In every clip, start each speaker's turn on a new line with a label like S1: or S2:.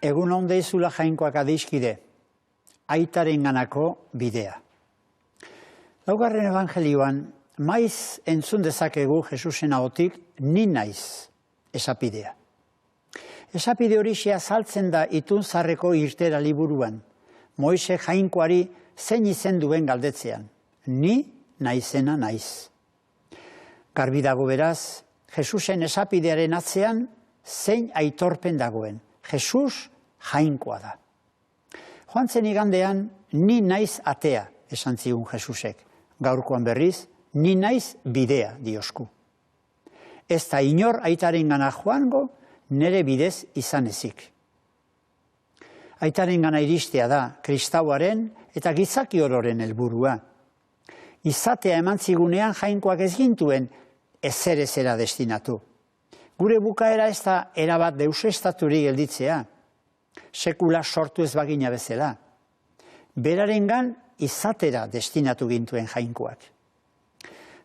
S1: Egun on deizula Jainkoak adiskide, aitarenganako bidea. Laugarren evangelioan, maiz entzun dezakegu Jesusen ahotik ni naiz esapidea. Esapide horixea saltzen da itunzarreko irtera liburuan, Moise Jainkoari zein izen duen galdetzean, ni naizena naiz. Garbi dago beraz, Jesusen esapidearen atzean zein aitorpen dagoen. Jesus Jainkoa da. Joan zen igandean, ni naiz atea, esan zigun Jesusek. Gaurkoan berriz, ni naiz bidea diosku. Ez da inor aitarengana joango, nere bidez izan ezik. Aitarengana iristea da, kristauaren eta gizaki ororen helburua. Izatea eman zigunean Jainkoak ez gintuen ezera destinatu. Gure bukaera ez da erabat deusestaturik gelditzea, sekula sortu ez bagina bezala. Berarengan izatera destinatu gintuen Jainkoak.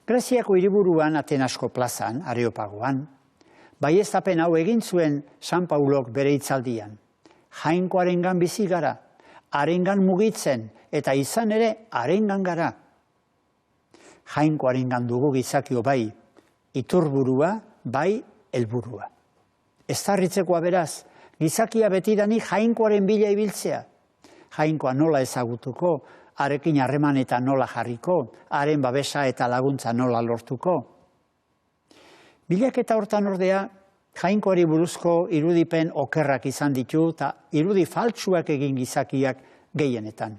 S1: Greziako hiriburuan Atenasko plazan, Areopagoan, baieztapen hau egin zuen San Paulok bere hitzaldian. Jainkoarengan bizi gara, harengan mugitzen eta izan ere harengan gara. Jainkoarengan dugu gizakio bai, iturburua bai helburua. Ez tarritzekoa beraz, gizakia betidanik Jainkoaren bila ibiltzea. Jainkoa nola ezagutuko, harekin harremanetan nola jarriko, haren babesa eta laguntza nola lortuko. Bilaketa hortan ordea, Jainkoari buruzko irudipen okerrak izan ditu eta irudi faltsuak egin gizakiak gehienetan.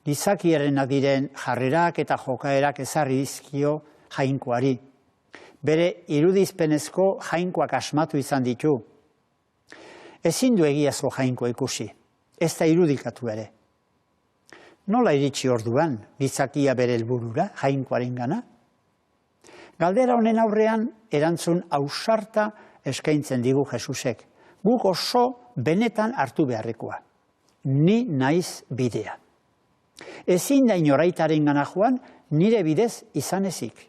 S1: Gizakiarenak diren jarrerak eta jokaerak ezarri dizkio Jainkoari. Bere irudizpenezko Jainkoak asmatu izan ditu. Ezin du egiazko Jainkoa ikusi, ez da irudikatu ere. Nola iritsi orduan gizakia bere helburura Jainkoarengana? Galdera honen aurrean erantzun ausarta eskaintzen digu Jesusek. Guk oso benetan hartu beharrekoa. Ni naiz bidea. Ezin da inoraitaarengana joan nire bidez izan ezik.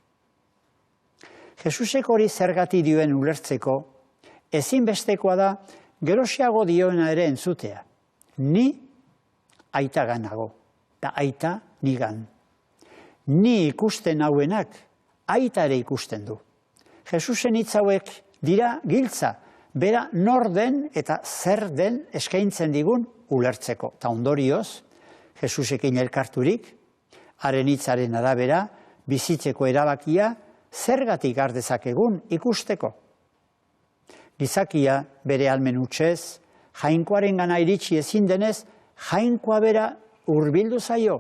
S1: Jesusek hori zergati dioen ulertzeko, ezinbestekoa da gerosiago dioena ere entzutea. Ni aitaganago, da aita nigan. Ni ikusten hauenak, aita ere ikusten du. Jesusen hitz hauek dira giltza, bera nor den eta zer den eskaintzen digun ulertzeko. Ta ondorioz, Jesusekin elkarturik, haren hitzaren arabera, bizitzeko erabakia, zergatik har dezakegun ikusteko. Gizakia bere almen hutsez, Jainkoarengana iritsi ezin denez, Jainkoa bera hurbildu zaio,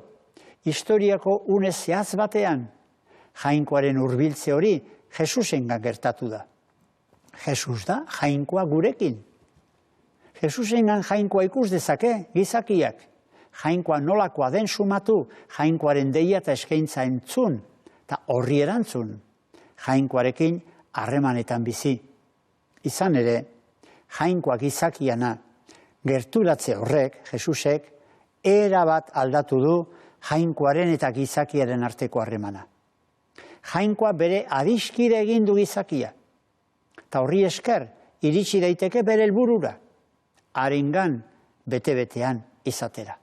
S1: historiako une zehatz batean. Jainkoaren hurbiltze hori Jesusengan gertatu da. Jesus da Jainkoa gurekin. Jesusengan Jainkoa ikus dezake gizakiak. Jainkoa nolakoa den sumatu, Jainkoaren deia eta eskaintza entzun, eta horri erantzun. Jainkoarekin harremanetan bizi. Izan ere, Jainkoa gizakiana gerturatze horrek, Jesusek, erabat aldatu du Jainkoaren eta gizakiaren arteko harremana. Jainkoa bere adiskide egin du gizakia. Ta horri esker, iritsi daiteke bere helburura, harengan bete-betean izatera.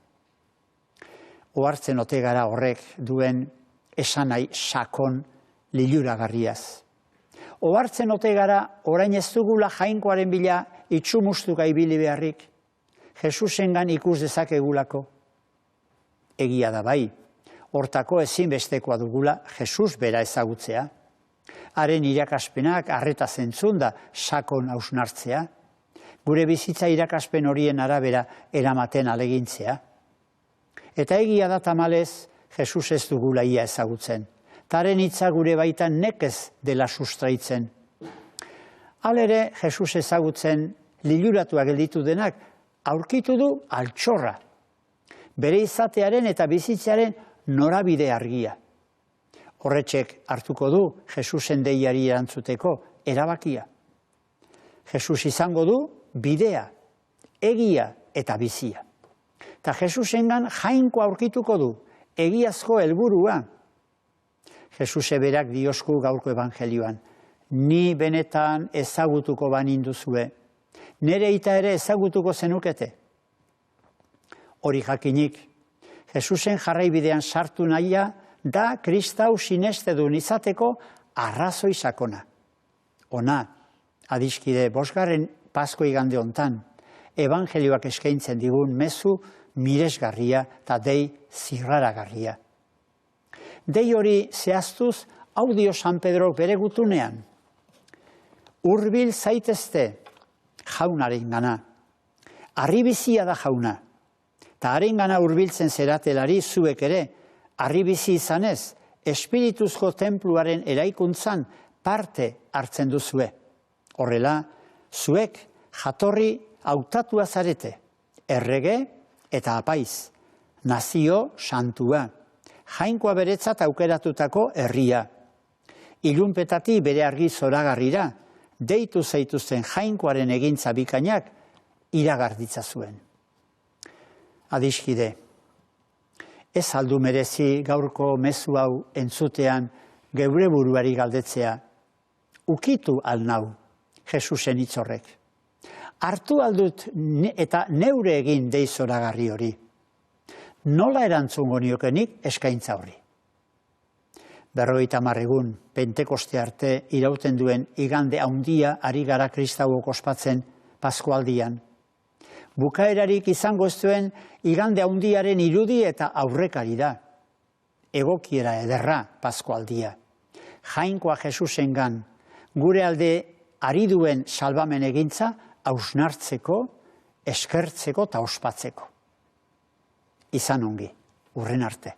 S1: Ohartzen ote gara horrek duen esanai sakon liluragarriaz. Ohartzen ote gara orain ez dugula Jainkoaren bila itsumustuka ibili beharrik, Jesusengan ikus dezakegulako. Egia da bai, hortako ezinbestekoa dugula Jesus bera ezagutzea. Haren irakaspenak arretaz entzun da sakon hausnartzea. Gure bizitza irakaspen horien arabera eramaten alegintzea. Eta egia da tamalez, Jesus ez dugula ia ezagutzen. Taren hitza gure baitan nekez dela sustraitzen. Halere, Jesus ezagutzen liluratua gelditu denak, aurkitu du altxorra. Bere izatearen eta bizitzaren norabide argia. Horretxek hartuko du Jesusen deiari erantzuteko erabakia. Jesus izango du bidea, egia eta bizia. Ta Jesusengan Jainkoa aurkituko du, egiazko helburua. Jesuse berak diosku gaurko evangelioan, ni benetan ezagutuko baninduzue, nere aita ere ezagutuko zenukete. Hori jakinik, Jesusen jarraibidean sartu nahia da kristau sinestedun izateko arrazoi sakona. Ona, adiskide, 5. Pasko igande hontan, evangelioak eskaintzen digun mezu miresgarria eta dei zirraragarria. Dei hori zehaztuz, hau dio San Pedro bere gutunean. Hurbil zaitezte jaunaren gana. Harribizia da jauna. Ta haren gana hurbiltzen zeratelari zuek ere, harribizi izanez, espirituzko tenpluaren eraikuntzan parte hartzen duzue. Horrela, zuek jatorri hautatua zarete, errege eta apaiz, nazio santua, jainkoa beretzat aukeratutako herria. Ilunpetati bere argi zoragarrira, deitu zaituzten jainkoaren egintza bikainak iragarditza zuen. Adiskide, ez aldu merezi gaurko mezu hau entzutean geure buruari galdetzea, ukitu alnau Jesusen hitzorrek. Hartu aldut eta neure egin dei zoragarri hori. Nola erantzungo niokenik eskaintza horri? 50 egun, Pentekoste arte irauten duen igande handia ari gara kristauok ospatzen Paskualdian. Bukaerarik izango ez duen igande handiaren irudi eta aurrekari da. Egokiera ederra Paskualdia. Jainkoa Jesusengan gure alde ari duen salbamen egintza hausnartzeko, eskertzeko eta ospatzeko. Izan ongi, hurren arte.